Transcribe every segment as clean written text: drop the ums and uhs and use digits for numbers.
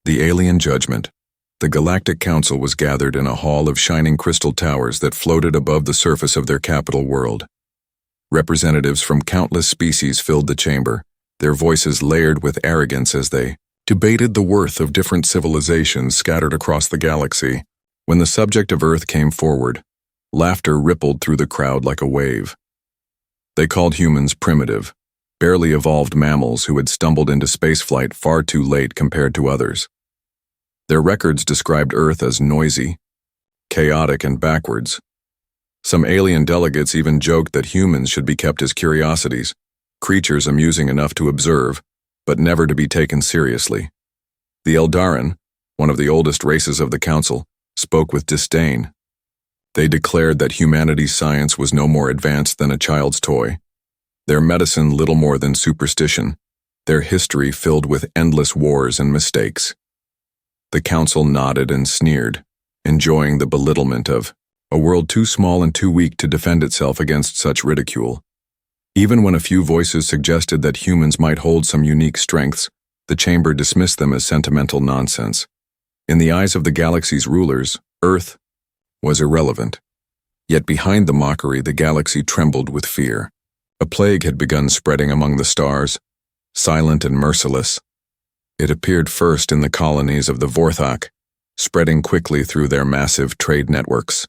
The Alien Judgment. The Galactic Council was gathered in a hall of shining crystal towers that floated above the surface of their capital world. Representatives from countless species filled the chamber, their voices layered with arrogance as they debated the worth of different civilizations scattered across the galaxy. When the subject of Earth came forward, laughter rippled through the crowd like a wave. They called humans primitive, barely evolved mammals who had stumbled into spaceflight far too late compared to others. Their records described Earth as noisy, chaotic, and backwards. Some alien delegates even joked that humans should be kept as curiosities, creatures amusing enough to observe, but never to be taken seriously. The Eldarin, one of the oldest races of the Council, spoke with disdain. They declared that humanity's science was no more advanced than a child's toy, their medicine little more than superstition, their history filled with endless wars and mistakes. The Council nodded and sneered, enjoying the belittlement of a world too small and too weak to defend itself against such ridicule. Even when a few voices suggested that humans might hold some unique strengths, the chamber dismissed them as sentimental nonsense. In the eyes of the galaxy's rulers, Earth was irrelevant. Yet behind the mockery, the galaxy trembled with fear. A plague had begun spreading among the stars, silent and merciless. It appeared first in the colonies of the Vorthok, spreading quickly through their massive trade networks.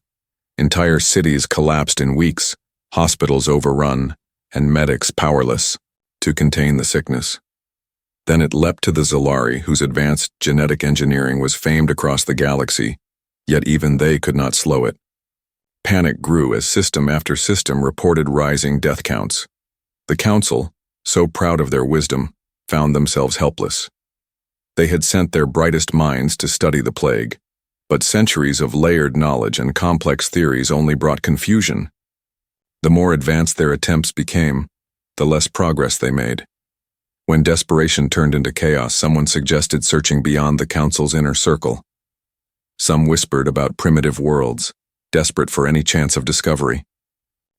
Entire cities collapsed in weeks, hospitals overrun, and medics powerless to contain the sickness. Then it leapt to the Zalari, whose advanced genetic engineering was famed across the galaxy, yet even they could not slow it. Panic grew as system after system reported rising death counts. The Council, so proud of their wisdom, found themselves helpless. They had sent their brightest minds to study the plague, but centuries of layered knowledge and complex theories only brought confusion. The more advanced their attempts became, the less progress they made. When desperation turned into chaos, someone suggested searching beyond the Council's inner circle. Some whispered about primitive worlds, desperate for any chance of discovery.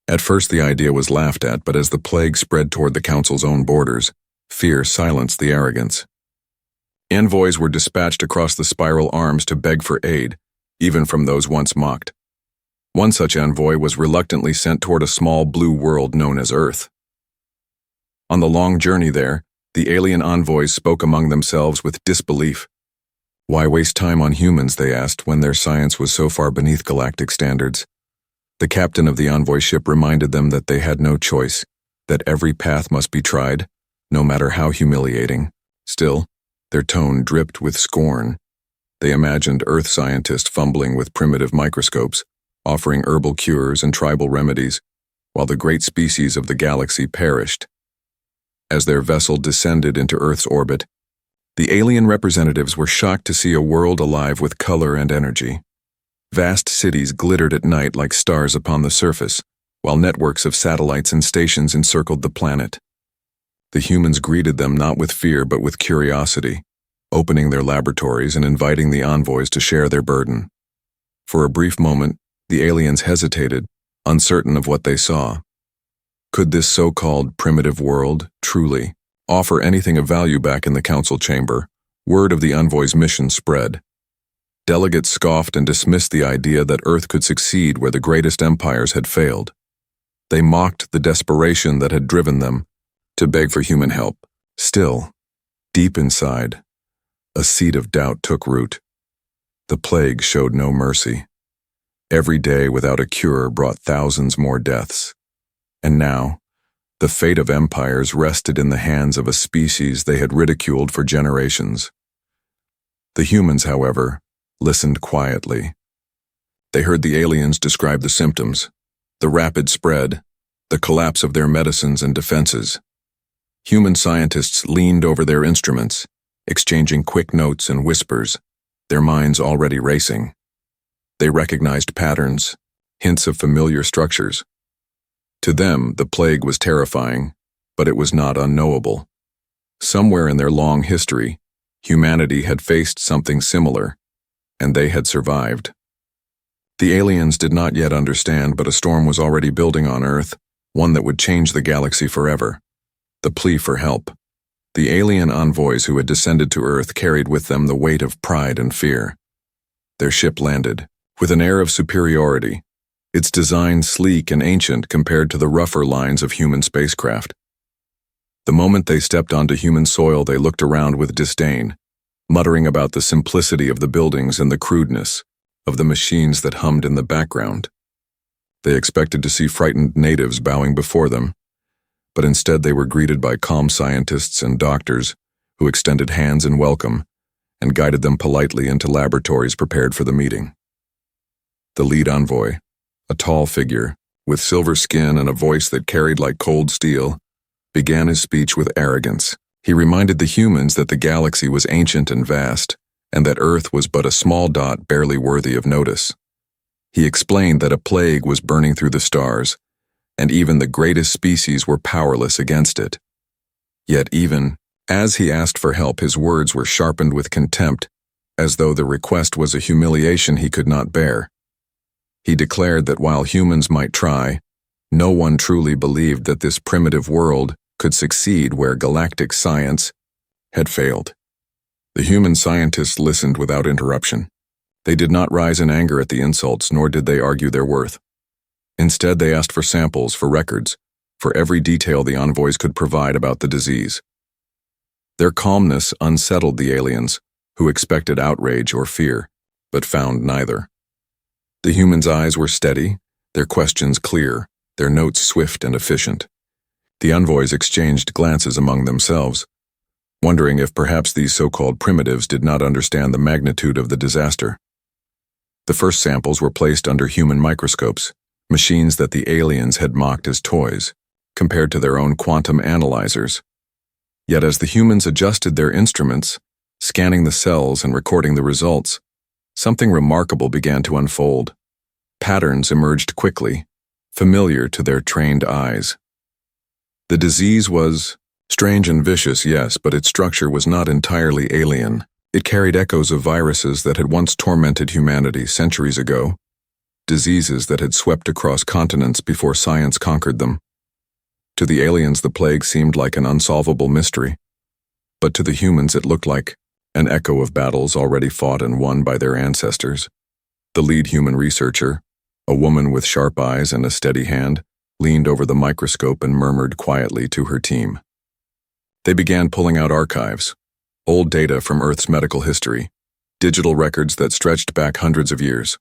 At first the idea was laughed at, but as the plague spread toward the Council's own borders, fear silenced the arrogance. Envoys were dispatched across the spiral arms to beg for aid, even from those once mocked. One such envoy was reluctantly sent toward a small blue world known as Earth. On the long journey there, the alien envoys spoke among themselves with disbelief. Why waste time on humans, they asked, when their science was so far beneath galactic standards? The captain of the envoy ship reminded them that they had no choice, that every path must be tried, no matter how humiliating. Still, their tone dripped with scorn. They imagined Earth scientists fumbling with primitive microscopes, offering herbal cures and tribal remedies, while the great species of the galaxy perished. As their vessel descended into Earth's orbit, the alien representatives were shocked to see a world alive with color and energy. Vast cities glittered at night like stars upon the surface, while networks of satellites and stations encircled the planet. The humans greeted them not with fear but with curiosity, opening their laboratories and inviting the envoys to share their burden. For a brief moment, the aliens hesitated, uncertain of what they saw. Could this so-called primitive world, truly, offer anything of value? Back in the Council chamber, word of the envoy's mission spread. Delegates scoffed and dismissed the idea that Earth could succeed where the greatest empires had failed. They mocked the desperation that had driven them to beg for human help. Still, deep inside, a seed of doubt took root. The plague showed no mercy. Every day without a cure brought thousands more deaths. And now, the fate of empires rested in the hands of a species they had ridiculed for generations. The humans, however, listened quietly. They heard the aliens describe the symptoms, the rapid spread, the collapse of their medicines and defenses. Human scientists leaned over their instruments, exchanging quick notes and whispers, their minds already racing. They recognized patterns, hints of familiar structures. To them, the plague was terrifying, but it was not unknowable. Somewhere in their long history, humanity had faced something similar, and they had survived. The aliens did not yet understand, but a storm was already building on Earth, one that would change the galaxy forever. The plea for help. The alien envoys who had descended to Earth carried with them the weight of pride and fear. Their ship landed, with an air of superiority, its design sleek and ancient compared to the rougher lines of human spacecraft. The moment they stepped onto human soil, they looked around with disdain, muttering about the simplicity of the buildings and the crudeness of the machines that hummed in the background. They expected to see frightened natives bowing before them, but instead they were greeted by calm scientists and doctors who extended hands in welcome and guided them politely into laboratories prepared for the meeting. The lead envoy, a tall figure with silver skin and a voice that carried like cold steel, began his speech with arrogance. He reminded the humans that the galaxy was ancient and vast, and that Earth was but a small dot barely worthy of notice. He explained that a plague was burning through the stars, and even the greatest species were powerless against it. Yet even as he asked for help, his words were sharpened with contempt, as though the request was a humiliation he could not bear. He declared that while humans might try, no one truly believed that this primitive world could succeed where galactic science had failed. The human scientists listened without interruption. They did not rise in anger at the insults, nor did they argue their worth. Instead, they asked for samples, for records, for every detail the envoys could provide about the disease. Their calmness unsettled the aliens, who expected outrage or fear, but found neither. The humans' eyes were steady, their questions clear, their notes swift and efficient. The envoys exchanged glances among themselves, wondering if perhaps these so-called primitives did not understand the magnitude of the disaster. The first samples were placed under human microscopes, machines that the aliens had mocked as toys, compared to their own quantum analyzers. Yet as the humans adjusted their instruments, scanning the cells and recording the results, something remarkable began to unfold. Patterns emerged quickly, familiar to their trained eyes. The disease was strange and vicious, yes, but its structure was not entirely alien. It carried echoes of viruses that had once tormented humanity centuries ago, diseases that had swept across continents before science conquered them. To the aliens, the plague seemed like an unsolvable mystery, but to the humans it looked like an echo of battles already fought and won by their ancestors. The lead human researcher, a woman with sharp eyes and a steady hand, leaned over the microscope and murmured quietly to her team. They began pulling out archives, old data from Earth's medical history, digital records that stretched back hundreds of years.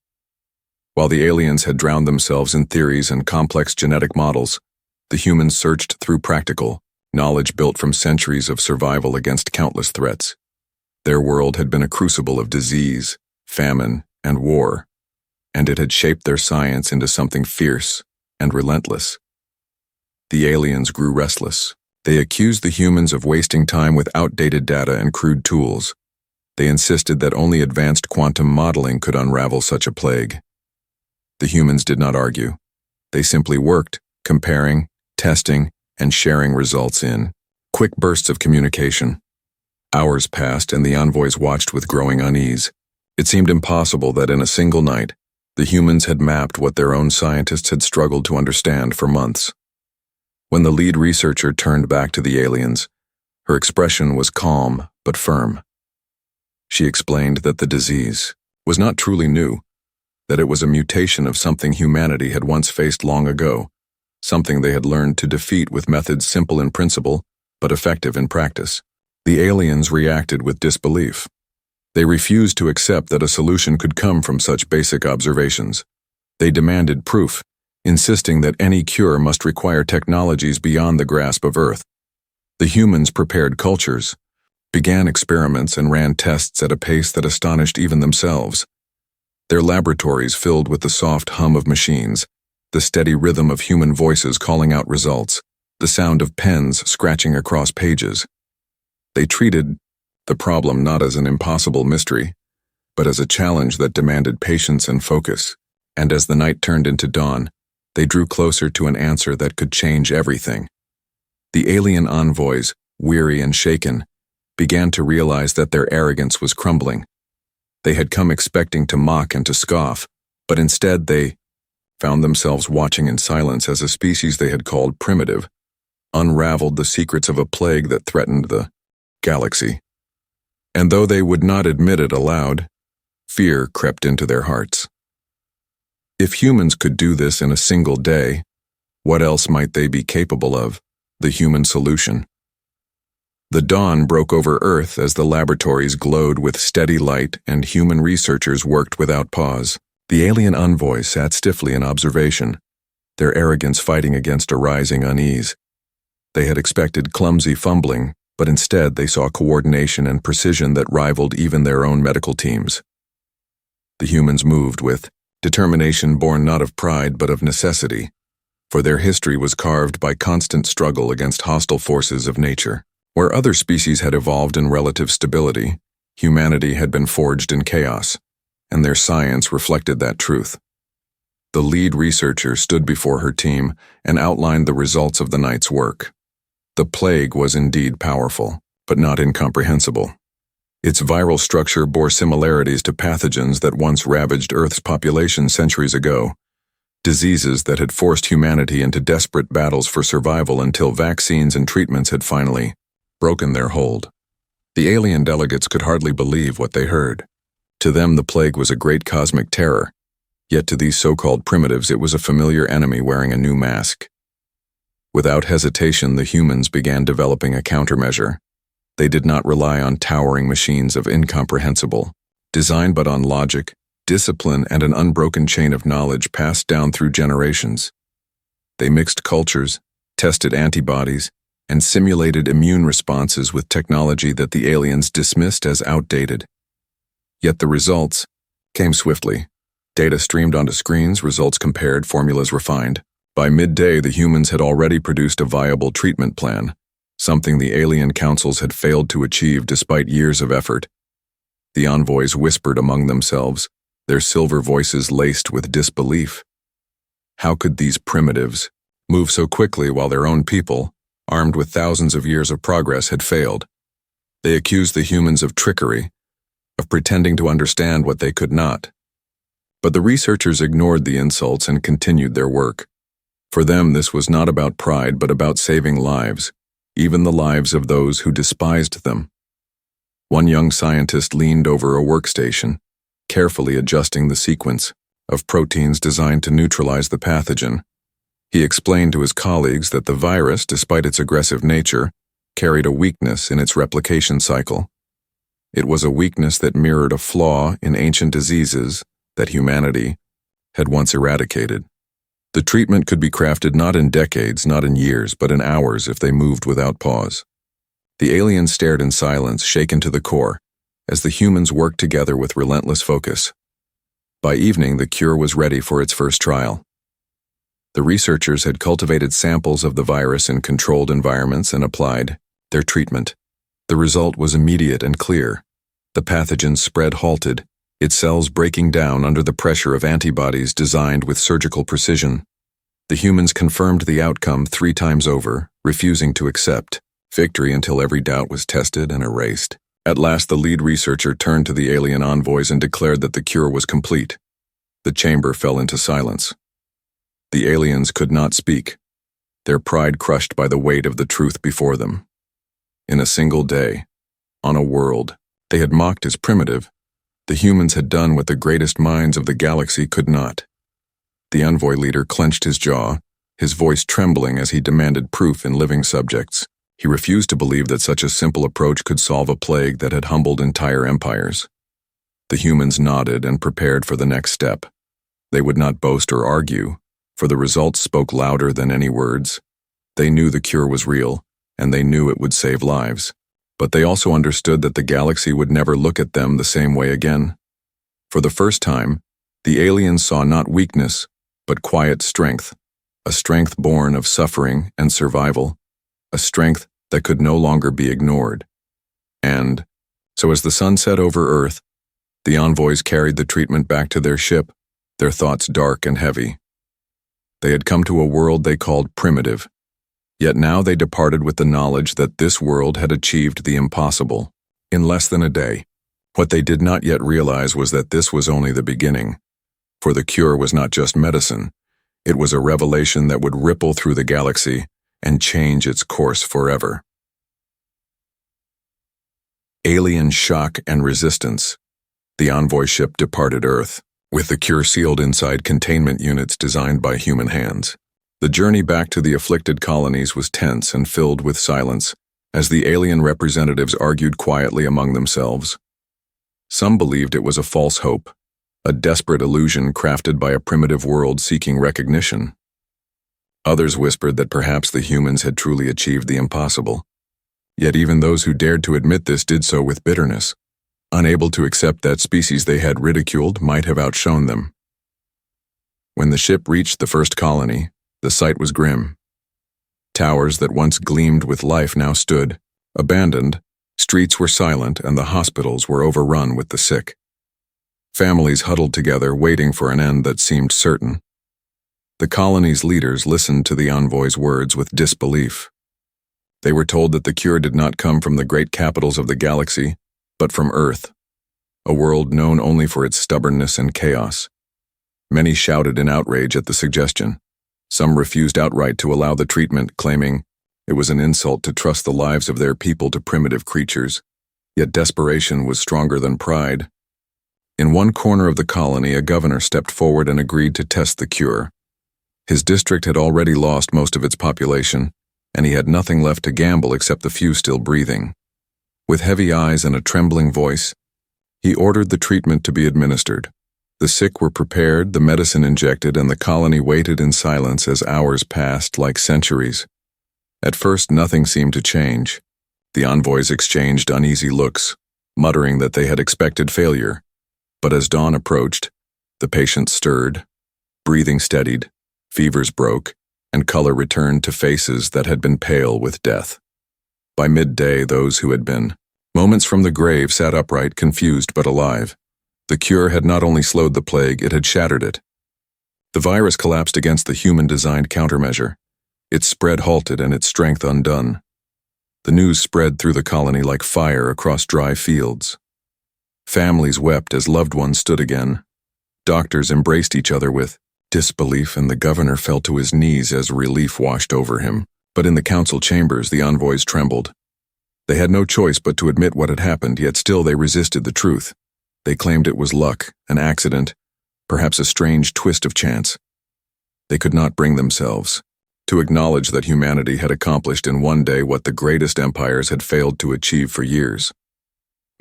While the aliens had drowned themselves in theories and complex genetic models, the humans searched through practical knowledge built from centuries of survival against countless threats. Their world had been a crucible of disease, famine, and war, and it had shaped their science into something fierce and relentless. The aliens grew restless. They accused the humans of wasting time with outdated data and crude tools. They insisted that only advanced quantum modeling could unravel such a plague. The humans did not argue. They simply worked, comparing, testing, and sharing results in quick bursts of communication. Hours passed and the envoys watched with growing unease. It seemed impossible that in a single night, the humans had mapped what their own scientists had struggled to understand for months. When the lead researcher turned back to the aliens, her expression was calm but firm. She explained that the disease was not truly new, that it was a mutation of something humanity had once faced long ago, something they had learned to defeat with methods simple in principle but effective in practice. The aliens reacted with disbelief. They refused to accept that a solution could come from such basic observations. They demanded proof, insisting that any cure must require technologies beyond the grasp of Earth. The humans prepared cultures, began experiments, and ran tests at a pace that astonished even themselves. Their laboratories filled with the soft hum of machines, the steady rhythm of human voices calling out results, the sound of pens scratching across pages. They treated the problem not as an impossible mystery, but as a challenge that demanded patience and focus. And as the night turned into dawn, they drew closer to an answer that could change everything. The alien envoys, weary and shaken, began to realize that their arrogance was crumbling. They had come expecting to mock and to scoff, but instead they found themselves watching in silence as a species they had called primitive unraveled the secrets of a plague that threatened the galaxy. And though they would not admit it aloud, fear crept into their hearts. If humans could do this in a single day, what else might they be capable of? The human solution. The dawn broke over Earth as the laboratories glowed with steady light and human researchers worked without pause. The alien envoys sat stiffly in observation, their arrogance fighting against a rising unease. They had expected clumsy fumbling, but instead they saw coordination and precision that rivaled even their own medical teams. The humans moved with determination born not of pride but of necessity, for their history was carved by constant struggle against hostile forces of nature. Where other species had evolved in relative stability, humanity had been forged in chaos, and their science reflected that truth. The lead researcher stood before her team and outlined the results of the night's work. The plague was indeed powerful, but not incomprehensible. Its viral structure bore similarities to pathogens that once ravaged Earth's population centuries ago, diseases that had forced humanity into desperate battles for survival until vaccines and treatments had finally broken their hold. The alien delegates could hardly believe what they heard. To them, the plague was a great cosmic terror, yet to these so-called primitives it was a familiar enemy wearing a new mask. Without hesitation, the humans began developing a countermeasure. They did not rely on towering machines of incomprehensible design but on logic, discipline, and an unbroken chain of knowledge passed down through generations. They mixed cultures, tested antibodies, and simulated immune responses with technology that the aliens dismissed as outdated. Yet the results came swiftly. Data streamed onto screens, results compared, formulas refined. By midday, the humans had already produced a viable treatment plan, something the alien councils had failed to achieve despite years of effort. The envoys whispered among themselves, their silver voices laced with disbelief. How could these primitives move so quickly while their own people, armed with thousands of years of progress, had failed? They accused the humans of trickery, of pretending to understand what they could not. But the researchers ignored the insults and continued their work. For them, this was not about pride but about saving lives, even the lives of those who despised them. One young scientist leaned over a workstation, carefully adjusting the sequence of proteins designed to neutralize the pathogen. He explained to his colleagues that the virus, despite its aggressive nature, carried a weakness in its replication cycle. It was a weakness that mirrored a flaw in ancient diseases that humanity had once eradicated. The treatment could be crafted not in decades, not in years, but in hours if they moved without pause. The aliens stared in silence, shaken to the core, as the humans worked together with relentless focus. By evening, the cure was ready for its first trial. The researchers had cultivated samples of the virus in controlled environments and applied their treatment. The result was immediate and clear. The pathogen's spread halted, its cells breaking down under the pressure of antibodies designed with surgical precision. The humans confirmed the outcome 3 times over, refusing to accept victory until every doubt was tested and erased. At last, the lead researcher turned to the alien envoys and declared that the cure was complete. The chamber fell into silence. The aliens could not speak, their pride crushed by the weight of the truth before them. In a single day, on a world they had mocked as primitive, the humans had done what the greatest minds of the galaxy could not. The envoy leader clenched his jaw, his voice trembling as he demanded proof in living subjects. He refused to believe that such a simple approach could solve a plague that had humbled entire empires. The humans nodded and prepared for the next step. They would not boast or argue, for the results spoke louder than any words. They knew the cure was real, and they knew it would save lives. But they also understood that the galaxy would never look at them the same way again. For the first time, the aliens saw not weakness, but quiet strength, a strength born of suffering and survival, a strength that could no longer be ignored. And so as the sun set over Earth, the envoys carried the treatment back to their ship, their thoughts dark and heavy. They had come to a world they called primitive, yet now they departed with the knowledge that this world had achieved the impossible in less than a day. What they did not yet realize was that this was only the beginning, for the cure was not just medicine, it was a revelation that would ripple through the galaxy and change its course forever. Alien shock and resistance. The envoy ship departed Earth, with the cure sealed inside containment units designed by human hands. The journey back to the afflicted colonies was tense and filled with silence, as the alien representatives argued quietly among themselves. Some believed it was a false hope, a desperate illusion crafted by a primitive world seeking recognition. Others whispered that perhaps the humans had truly achieved the impossible. Yet even those who dared to admit this did so with bitterness, unable to accept that species they had ridiculed might have outshone them. When the ship reached the first colony, the sight was grim. Towers that once gleamed with life now stood, abandoned, streets were silent, and the hospitals were overrun with the sick. Families huddled together, waiting for an end that seemed certain. The colony's leaders listened to the envoy's words with disbelief. They were told that the cure did not come from the great capitals of the galaxy, but from Earth, a world known only for its stubbornness and chaos. Many shouted in outrage at the suggestion. Some refused outright to allow the treatment, claiming it was an insult to trust the lives of their people to primitive creatures. Yet desperation was stronger than pride. In one corner of the colony, a governor stepped forward and agreed to test the cure. His district had already lost most of its population, and he had nothing left to gamble except the few still breathing. With heavy eyes and a trembling voice, he ordered the treatment to be administered. The sick were prepared, the medicine injected, and the colony waited in silence as hours passed like centuries. At first, nothing seemed to change. The envoys exchanged uneasy looks, muttering that they had expected failure. But as dawn approached, the patients stirred, breathing steadied, fevers broke, and color returned to faces that had been pale with death. By midday, those who had been moments from the grave sat upright, confused but alive. The cure had not only slowed the plague, it had shattered it. The virus collapsed against the human-designed countermeasure. Its spread halted and its strength undone. The news spread through the colony like fire across dry fields. Families wept as loved ones stood again. Doctors embraced each other with disbelief, and the governor fell to his knees as relief washed over him. But in the council chambers, the envoys trembled. They had no choice but to admit what had happened, yet still they resisted the truth. They claimed it was luck, an accident, perhaps a strange twist of chance. They could not bring themselves to acknowledge that humanity had accomplished in one day what the greatest empires had failed to achieve for years.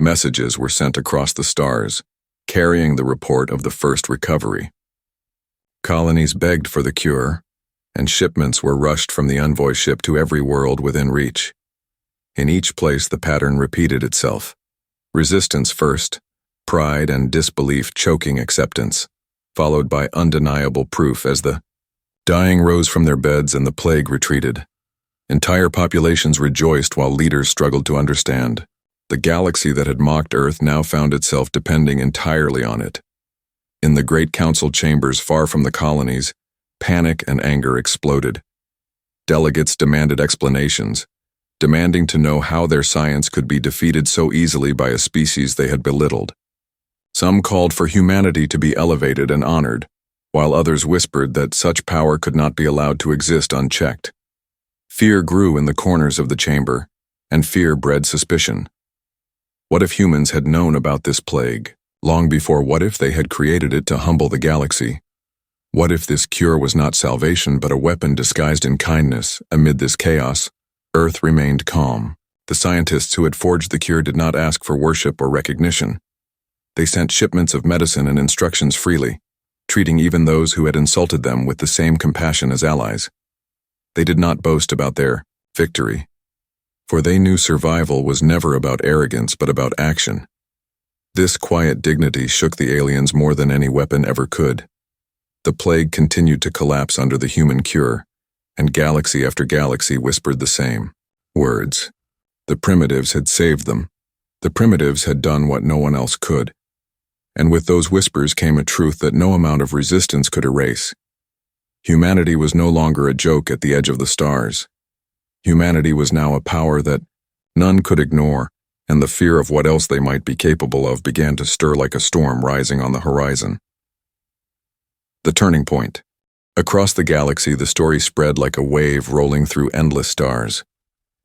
Messages were sent across the stars, carrying the report of the first recovery. Colonies begged for the cure, and shipments were rushed from the envoy ship to every world within reach. In each place the pattern repeated itself. Resistance first, pride and disbelief choking acceptance, followed by undeniable proof as the dying rose from their beds and the plague retreated. Entire populations rejoiced while leaders struggled to understand. The galaxy that had mocked Earth now found itself depending entirely on it. In the great council chambers far from the colonies, panic and anger exploded. Delegates demanded explanations, demanding to know how their science could be defeated so easily by a species they had belittled. Some called for humanity to be elevated and honored, while others whispered that such power could not be allowed to exist unchecked. Fear grew in the corners of the chamber, and fear bred suspicion. What if humans had known about this plague long before? What if they had created it to humble the galaxy? What if this cure was not salvation but a weapon disguised in kindness? Amid this chaos, Earth remained calm. The scientists who had forged the cure did not ask for worship or recognition. They sent shipments of medicine and instructions freely, treating even those who had insulted them with the same compassion as allies. They did not boast about their victory, for they knew survival was never about arrogance but about action. This quiet dignity shook the aliens more than any weapon ever could. The plague continued to collapse under the human cure, and galaxy after galaxy whispered the same words. The primitives had saved them. The primitives had done what no one else could. And with those whispers came a truth that no amount of resistance could erase. Humanity was no longer a joke at the edge of the stars. Humanity was now a power that none could ignore, and the fear of what else they might be capable of began to stir like a storm rising on the horizon. The turning point. Across the galaxy, the story spread like a wave rolling through endless stars.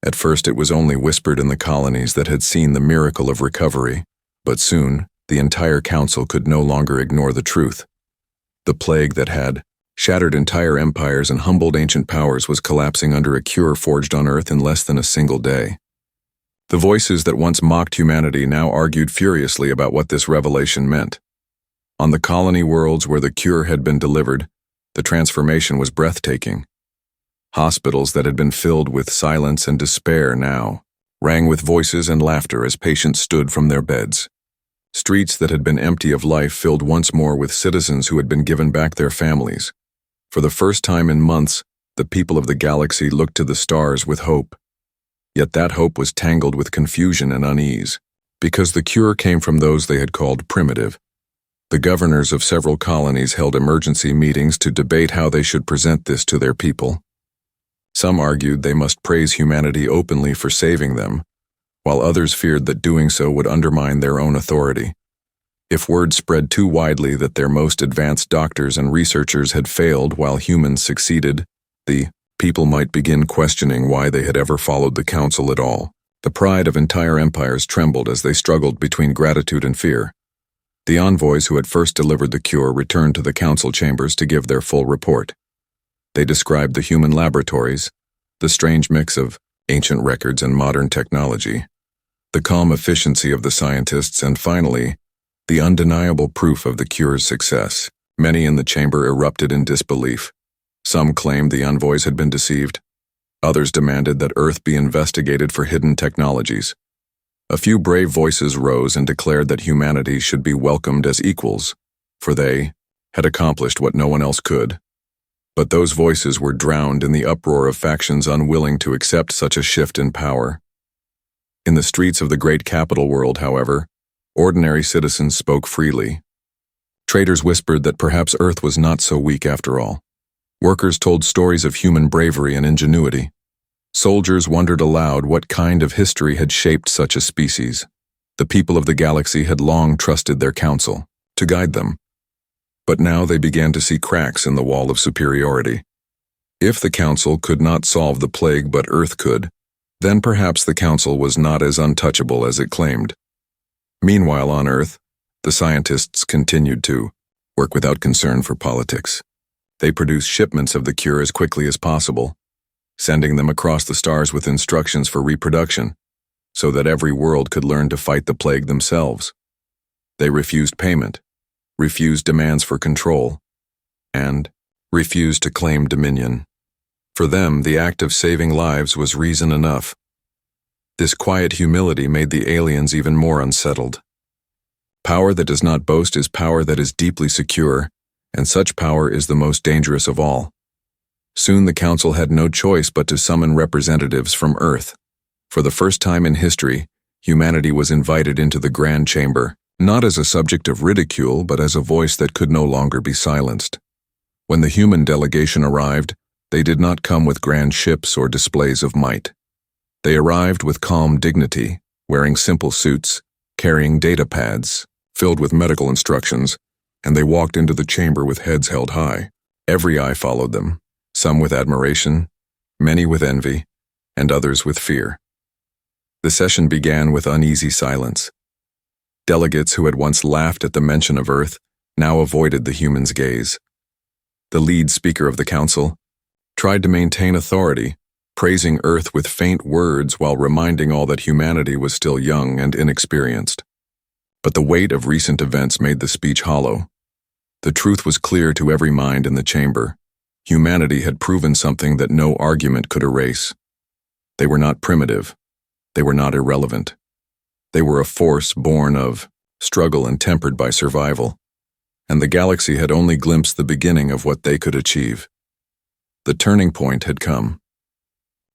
At first it was only whispered in the colonies that had seen the miracle of recovery, but soon the entire council could no longer ignore the truth. The plague that had shattered entire empires and humbled ancient powers was collapsing under a cure forged on Earth in less than a single day. The voices that once mocked humanity now argued furiously about what this revelation meant. On the colony worlds where the cure had been delivered, the transformation was breathtaking. Hospitals that had been filled with silence and despair now rang with voices and laughter as patients stood from their beds. Streets that had been empty of life filled once more with citizens who had been given back their families. For the first time in months, the people of the galaxy looked to the stars with hope. Yet that hope was tangled with confusion and unease, because the cure came from those they had called primitive. The governors of several colonies held emergency meetings to debate how they should present this to their people. Some argued they must praise humanity openly for saving them, while others feared that doing so would undermine their own authority. If word spread too widely that their most advanced doctors and researchers had failed while humans succeeded, the people might begin questioning why they had ever followed the council at all. The pride of entire empires trembled as they struggled between gratitude and fear. The envoys who had first delivered the cure returned to the council chambers to give their full report. They described the human laboratories, the strange mix of ancient records and modern technology, the calm efficiency of the scientists, and finally, the undeniable proof of the cure's success. Many in the chamber erupted in disbelief. Some claimed the envoys had been deceived. Others demanded that Earth be investigated for hidden technologies. A few brave voices rose and declared that humanity should be welcomed as equals, for they had accomplished what no one else could. But those voices were drowned in the uproar of factions unwilling to accept such a shift in power. In the streets of the great capital world, however, ordinary citizens spoke freely. Traders whispered that perhaps Earth was not so weak after all. Workers told stories of human bravery and ingenuity. Soldiers wondered aloud what kind of history had shaped such a species. The people of the galaxy had long trusted their council to guide them. But now they began to see cracks in the wall of superiority. If the council could not solve the plague but Earth could, then perhaps the council was not as untouchable as it claimed. Meanwhile on Earth, the scientists continued to work without concern for politics. They produced shipments of the cure as quickly as possible, sending them across the stars with instructions for reproduction, so that every world could learn to fight the plague themselves. They refused payment, refused demands for control, and refused to claim dominion. For them, the act of saving lives was reason enough. This quiet humility made the aliens even more unsettled. Power that does not boast is power that is deeply secure, and such power is the most dangerous of all. Soon the council had no choice but to summon representatives from Earth. For the first time in history, humanity was invited into the Grand Chamber, not as a subject of ridicule, but as a voice that could no longer be silenced. When the human delegation arrived, they did not come with grand ships or displays of might. They arrived with calm dignity, wearing simple suits, carrying data pads, filled with medical instructions, and they walked into the chamber with heads held high. Every eye followed them, some with admiration, many with envy, and others with fear. The session began with uneasy silence. Delegates who had once laughed at the mention of Earth now avoided the human's gaze. The lead speaker of the council tried to maintain authority, praising Earth with faint words while reminding all that humanity was still young and inexperienced. But the weight of recent events made the speech hollow. The truth was clear to every mind in the chamber. Humanity had proven something that no argument could erase. They were not primitive. They were not irrelevant. They were a force born of struggle and tempered by survival. And the galaxy had only glimpsed the beginning of what they could achieve. The turning point had come.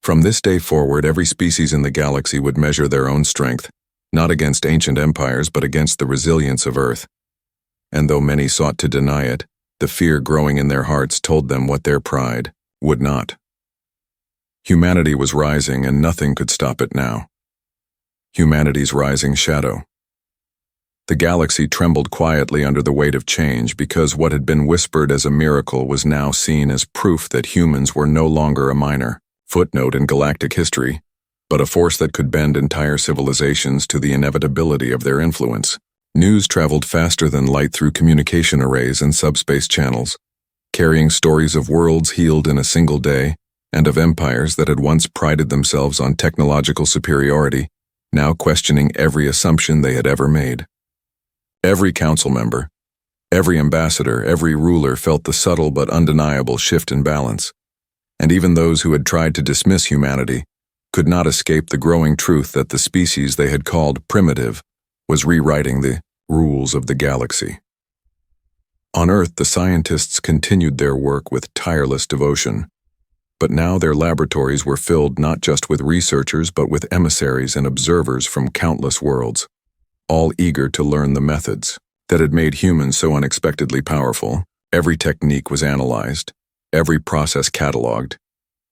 From this day forward, every species in the galaxy would measure their own strength, not against ancient empires, but against the resilience of Earth. And though many sought to deny it, the fear growing in their hearts told them what their pride would not. Humanity was rising, and nothing could stop it now. Humanity's rising shadow. The galaxy trembled quietly under the weight of change because what had been whispered as a miracle was now seen as proof that humans were no longer a minor footnote in galactic history, but a force that could bend entire civilizations to the inevitability of their influence. News traveled faster than light through communication arrays and subspace channels, carrying stories of worlds healed in a single day and of empires that had once prided themselves on technological superiority, now questioning every assumption they had ever made. Every council member, every ambassador, every ruler felt the subtle but undeniable shift in balance, and even those who had tried to dismiss humanity could not escape the growing truth that the species they had called primitive was rewriting the rules of the galaxy. On Earth, the scientists continued their work with tireless devotion, but now their laboratories were filled not just with researchers but with emissaries and observers from countless worlds, all eager to learn the methods that had made humans so unexpectedly powerful. Every technique was analyzed, every process catalogued,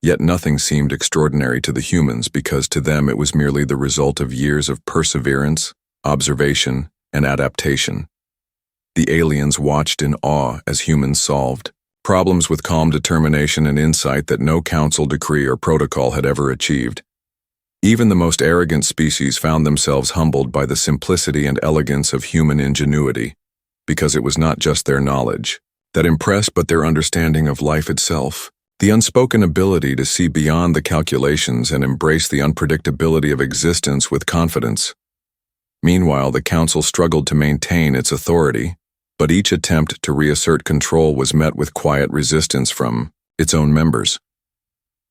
yet nothing seemed extraordinary to the humans because to them it was merely the result of years of perseverance, observation, and adaptation. The aliens watched in awe as humans solved problems with calm determination and insight that no council decree or protocol had ever achieved. Even the most arrogant species found themselves humbled by the simplicity and elegance of human ingenuity, because it was not just their knowledge that impressed but their understanding of life itself, the unspoken ability to see beyond the calculations and embrace the unpredictability of existence with confidence. Meanwhile, the council struggled to maintain its authority, but each attempt to reassert control was met with quiet resistance from its own members.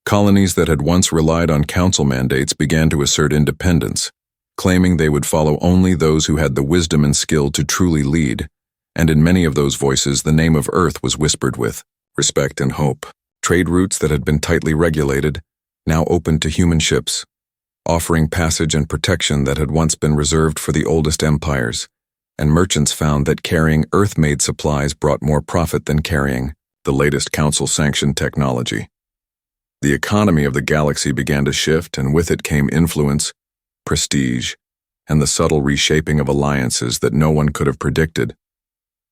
Colonies that had once relied on council mandates began to assert independence, claiming they would follow only those who had the wisdom and skill to truly lead, and in many of those voices the name of Earth was whispered with respect and hope. Trade routes that had been tightly regulated now opened to human ships, offering passage and protection that had once been reserved for the oldest empires, and merchants found that carrying Earth-made supplies brought more profit than carrying the latest council-sanctioned technology. The economy of the galaxy began to shift, and with it came influence, prestige, and the subtle reshaping of alliances that no one could have predicted.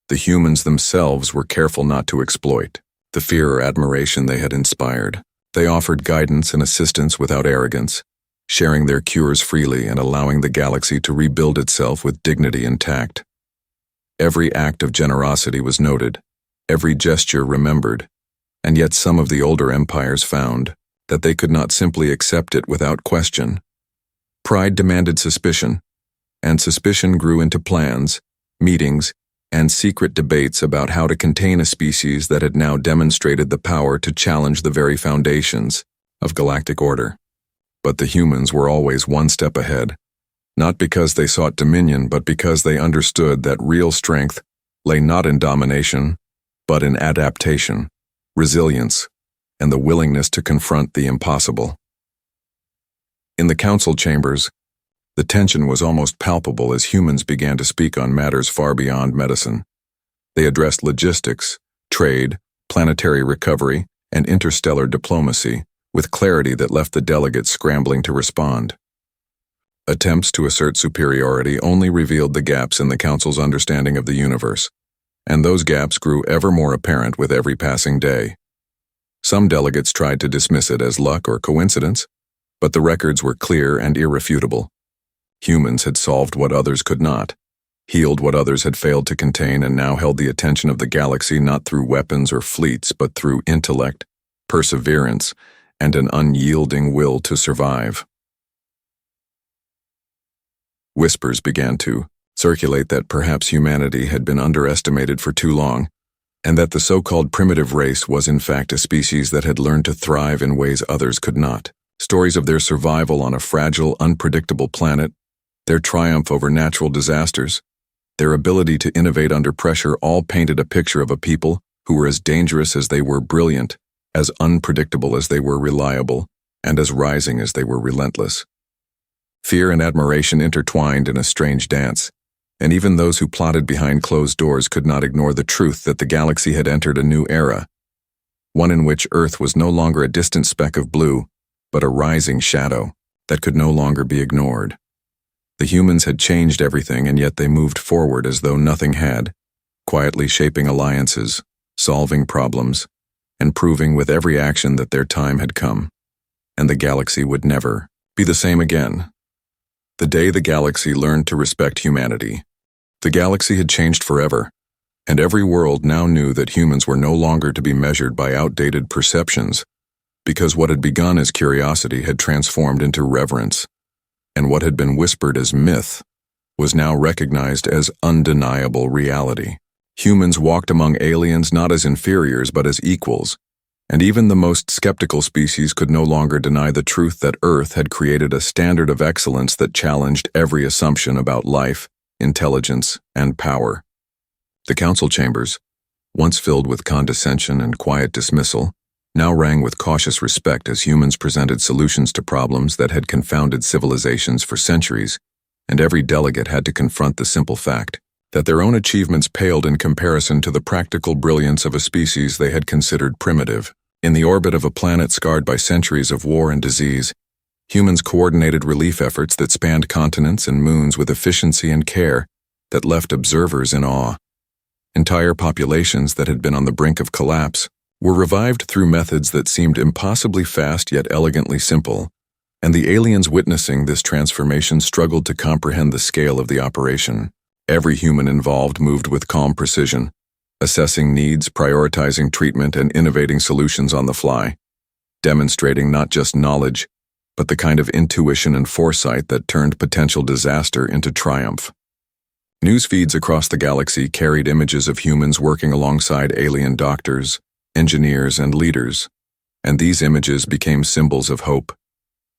The humans themselves were careful not to exploit the fear or admiration they had inspired. They offered guidance and assistance without arrogance, sharing their cures freely and allowing the galaxy to rebuild itself with dignity and tact. Every act of generosity was noted, every gesture remembered, and yet some of the older empires found that they could not simply accept it without question. Pride demanded suspicion, and suspicion grew into plans, meetings, and secret debates about how to contain a species that had now demonstrated the power to challenge the very foundations of galactic order. But the humans were always one step ahead, not because they sought dominion, but because they understood that real strength lay not in domination, but in adaptation, resilience, and the willingness to confront the impossible. In the council chambers, the tension was almost palpable as humans began to speak on matters far beyond medicine. They addressed logistics, trade, planetary recovery, and interstellar diplomacy with clarity that left the delegates scrambling to respond. Attempts to assert superiority only revealed the gaps in the council's understanding of the universe, and those gaps grew ever more apparent with every passing day. Some delegates tried to dismiss it as luck or coincidence, but the records were clear and irrefutable. Humans had solved what others could not, healed what others had failed to contain, and now held the attention of the galaxy not through weapons or fleets, but through intellect, perseverance, and an unyielding will to survive. Whispers began to circulate that perhaps humanity had been underestimated for too long, and that the so-called primitive race was in fact a species that had learned to thrive in ways others could not. Stories of their survival on a fragile, unpredictable planet, their triumph over natural disasters, their ability to innovate under pressure all painted a picture of a people who were as dangerous as they were brilliant, as unpredictable as they were reliable, and as rising as they were relentless. Fear and admiration intertwined in a strange dance, and even those who plotted behind closed doors could not ignore the truth that the galaxy had entered a new era, one in which Earth was no longer a distant speck of blue, but a rising shadow that could no longer be ignored. The humans had changed everything, and yet they moved forward as though nothing had, quietly shaping alliances, solving problems, and proving with every action that their time had come, and the galaxy would never be the same again. The day the galaxy learned to respect humanity. The galaxy had changed forever, and every world now knew that humans were no longer to be measured by outdated perceptions, because what had begun as curiosity had transformed into reverence, and what had been whispered as myth was now recognized as undeniable reality. Humans walked among aliens not as inferiors but as equals, and even the most skeptical species could no longer deny the truth that Earth had created a standard of excellence that challenged every assumption about life, intelligence, and power. The council chambers, once filled with condescension and quiet dismissal, now rang with cautious respect as humans presented solutions to problems that had confounded civilizations for centuries, and every delegate had to confront the simple fact that their own achievements paled in comparison to the practical brilliance of a species they had considered primitive. In the orbit of a planet scarred by centuries of war and disease, humans coordinated relief efforts that spanned continents and moons with efficiency and care that left observers in awe. Entire populations that had been on the brink of collapse were revived through methods that seemed impossibly fast yet elegantly simple, and the aliens witnessing this transformation struggled to comprehend the scale of the operation. Every human involved moved with calm precision, assessing needs, prioritizing treatment, and innovating solutions on the fly, demonstrating not just knowledge, but the kind of intuition and foresight that turned potential disaster into triumph. News feeds across the galaxy carried images of humans working alongside alien doctors, engineers, and leaders, and these images became symbols of hope,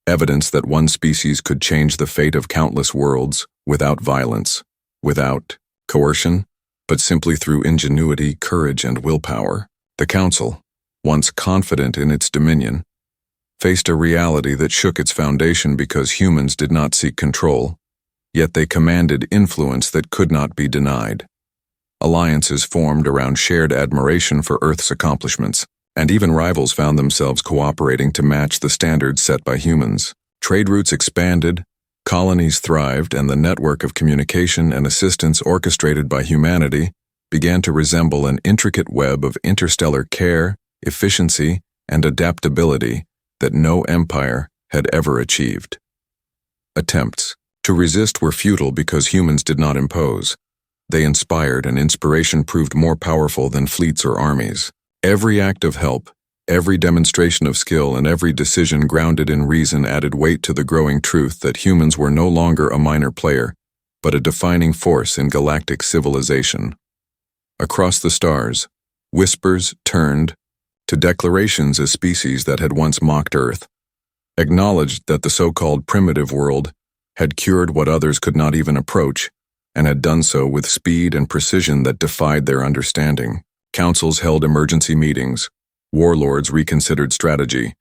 evidence that one species could change the fate of countless worlds without violence, without coercion, but simply through ingenuity, courage, and willpower. The Council, once confident in its dominion, faced a reality that shook its foundation because humans did not seek control, yet they commanded influence that could not be denied. Alliances formed around shared admiration for Earth's accomplishments, and even rivals found themselves cooperating to match the standards set by humans. Trade routes expanded, colonies thrived, and the network of communication and assistance orchestrated by humanity began to resemble an intricate web of interstellar care, efficiency, and adaptability that no empire had ever achieved. Attempts to resist were futile because humans did not impose. They inspired, and inspiration proved more powerful than fleets or armies. Every act of help, every demonstration of skill, and every decision grounded in reason added weight to the growing truth that humans were no longer a minor player, but a defining force in galactic civilization. Across the stars, whispers turned to declarations as species that had once mocked Earth, acknowledged that the so-called primitive world had cured what others could not even approach, and had done so with speed and precision that defied their understanding. Councils held emergency meetings, warlords reconsidered strategy,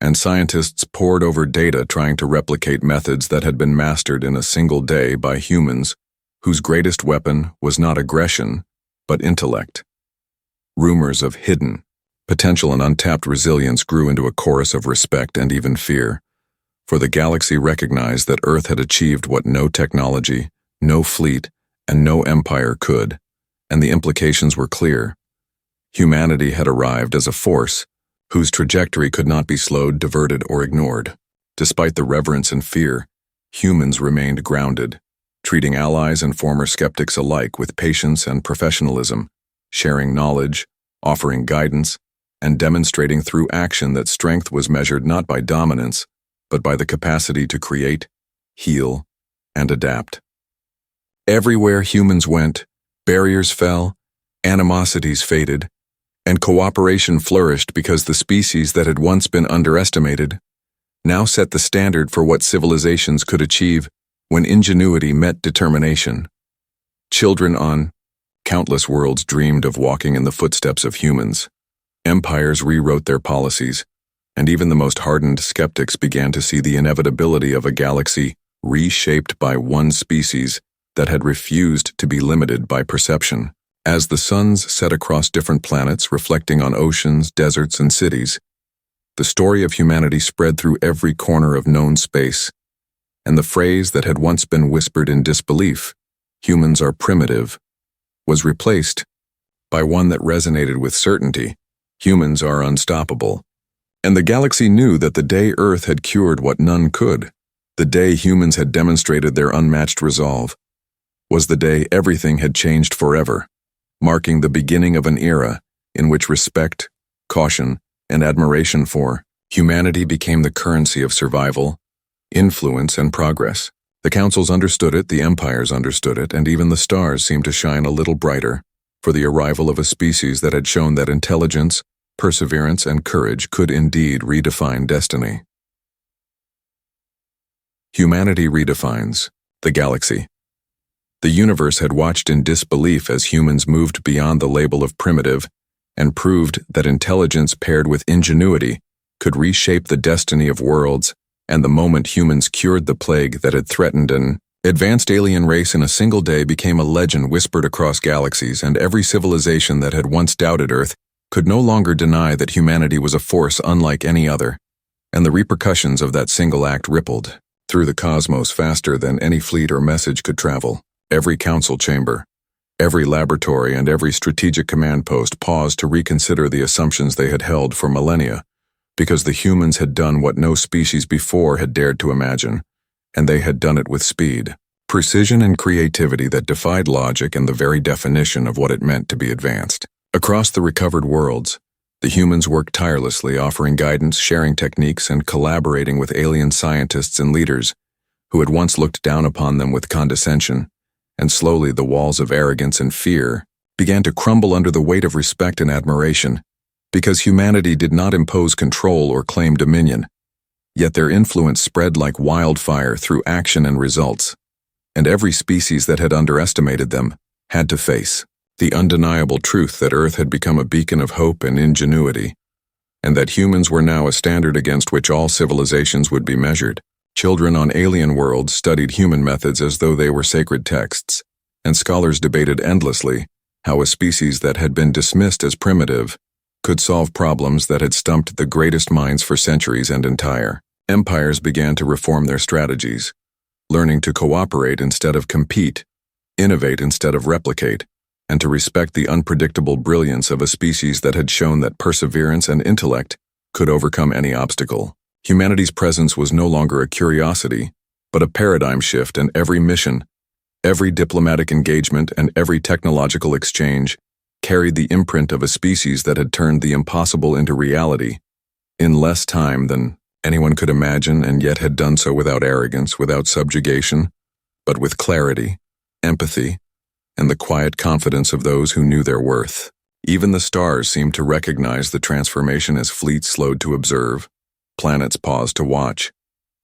and scientists pored over data trying to replicate methods that had been mastered in a single day by humans whose greatest weapon was not aggression, but intellect. Rumors of hidden, potential and untapped resilience grew into a chorus of respect and even fear, for the galaxy recognized that Earth had achieved what no technology, no fleet, and no empire could, and the implications were clear. Humanity had arrived as a force whose trajectory could not be slowed, diverted, or ignored. Despite the reverence and fear, humans remained grounded, treating allies and former skeptics alike with patience and professionalism, sharing knowledge, offering guidance, and demonstrating through action that strength was measured not by dominance, but by the capacity to create, heal, and adapt. Everywhere humans went, barriers fell, animosities faded, and cooperation flourished because the species that had once been underestimated now set the standard for what civilizations could achieve when ingenuity met determination. Children on countless worlds dreamed of walking in the footsteps of humans. Empires rewrote their policies, and even the most hardened skeptics began to see the inevitability of a galaxy reshaped by one species that had refused to be limited by perception. As the suns set across different planets, reflecting on oceans, deserts, and cities, the story of humanity spread through every corner of known space, and the phrase that had once been whispered in disbelief, "Humans are primitive," was replaced by one that resonated with certainty, "Humans are unstoppable." And the galaxy knew that the day Earth had cured what none could, the day humans had demonstrated their unmatched resolve, was the day everything had changed forever, marking the beginning of an era in which respect, caution, and admiration for humanity became the currency of survival, influence, and progress. The councils understood it, the empires understood it, and even the stars seemed to shine a little brighter for the arrival of a species that had shown that intelligence, perseverance, and courage could indeed redefine destiny. Humanity redefines the galaxy. The universe had watched in disbelief as humans moved beyond the label of primitive and proved that intelligence paired with ingenuity could reshape the destiny of worlds, and the moment humans cured the plague that had threatened an advanced alien race in a single day became a legend whispered across galaxies, and every civilization that had once doubted Earth could no longer deny that humanity was a force unlike any other, and the repercussions of that single act rippled through the cosmos faster than any fleet or message could travel. Every council chamber, every laboratory, and every strategic command post paused to reconsider the assumptions they had held for millennia, because the humans had done what no species before had dared to imagine, and they had done it with speed, precision, and creativity that defied logic and the very definition of what it meant to be advanced. Across the recovered worlds, the humans worked tirelessly, offering guidance, sharing techniques, and collaborating with alien scientists and leaders who had once looked down upon them with condescension, and slowly the walls of arrogance and fear began to crumble under the weight of respect and admiration, because humanity did not impose control or claim dominion, yet their influence spread like wildfire through action and results, and every species that had underestimated them had to face the undeniable truth that Earth had become a beacon of hope and ingenuity, and that humans were now a standard against which all civilizations would be measured. Children on alien worlds studied human methods as though they were sacred texts, and scholars debated endlessly how a species that had been dismissed as primitive could solve problems that had stumped the greatest minds for centuries, and entire empires began to reform their strategies, learning to cooperate instead of compete, innovate instead of replicate, and to respect the unpredictable brilliance of a species that had shown that perseverance and intellect could overcome any obstacle. Humanity's presence was no longer a curiosity, but a paradigm shift, and every mission, every diplomatic engagement, and every technological exchange carried the imprint of a species that had turned the impossible into reality in less time than anyone could imagine, and yet had done so without arrogance, without subjugation, but with clarity, empathy, and the quiet confidence of those who knew their worth. Even the stars seemed to recognize the transformation as fleets slowed to observe, planets paused to watch,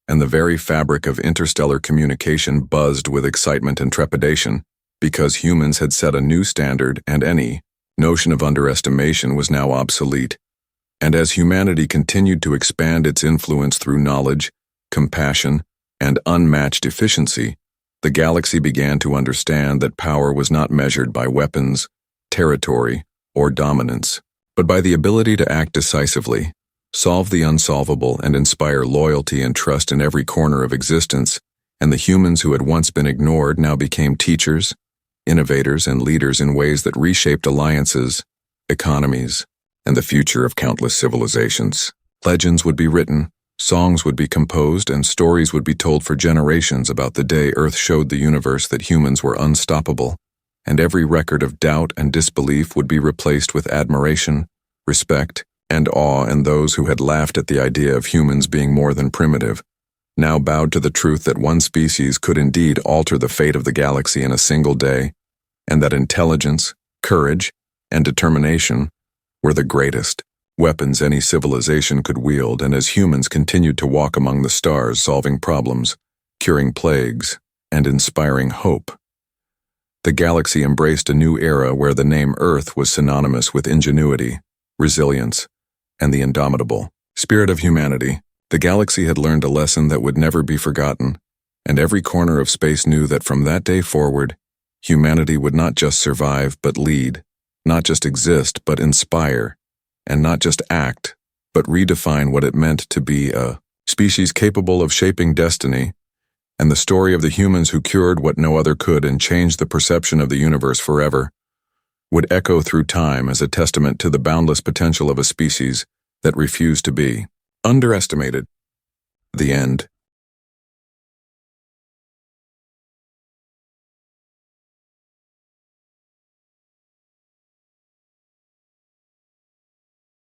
and the very fabric of interstellar communication buzzed with excitement and trepidation, because humans had set a new standard, and any notion of underestimation was now obsolete. And as humanity continued to expand its influence through knowledge, compassion, and unmatched efficiency, the galaxy began to understand that power was not measured by weapons, territory, or dominance, but by the ability to act decisively, solve the unsolvable, and inspire loyalty and trust in every corner of existence. And the humans who had once been ignored now became teachers, innovators, and leaders in ways that reshaped alliances, economies, and the future of countless civilizations. Legends would be written, songs would be composed, and stories would be told for generations about the day Earth showed the universe that humans were unstoppable, and every record of doubt and disbelief would be replaced with admiration, respect, and awe, and those who had laughed at the idea of humans being more than primitive now bowed to the truth that one species could indeed alter the fate of the galaxy in a single day, and that intelligence, courage, and determination were the greatest weapons any civilization could wield. And as humans continued to walk among the stars, solving problems, curing plagues, and inspiring hope, the galaxy embraced a new era where the name Earth was synonymous with ingenuity, resilience, and the indomitable spirit of humanity. The galaxy had learned a lesson that would never be forgotten, and every corner of space knew that from that day forward, humanity would not just survive but lead, not just exist but inspire, and not just act but redefine what it meant to be a species capable of shaping destiny. And the story of the humans who cured what no other could and changed the perception of the universe forever would echo through time as a testament to the boundless potential of a species that refused to be underestimated. The end.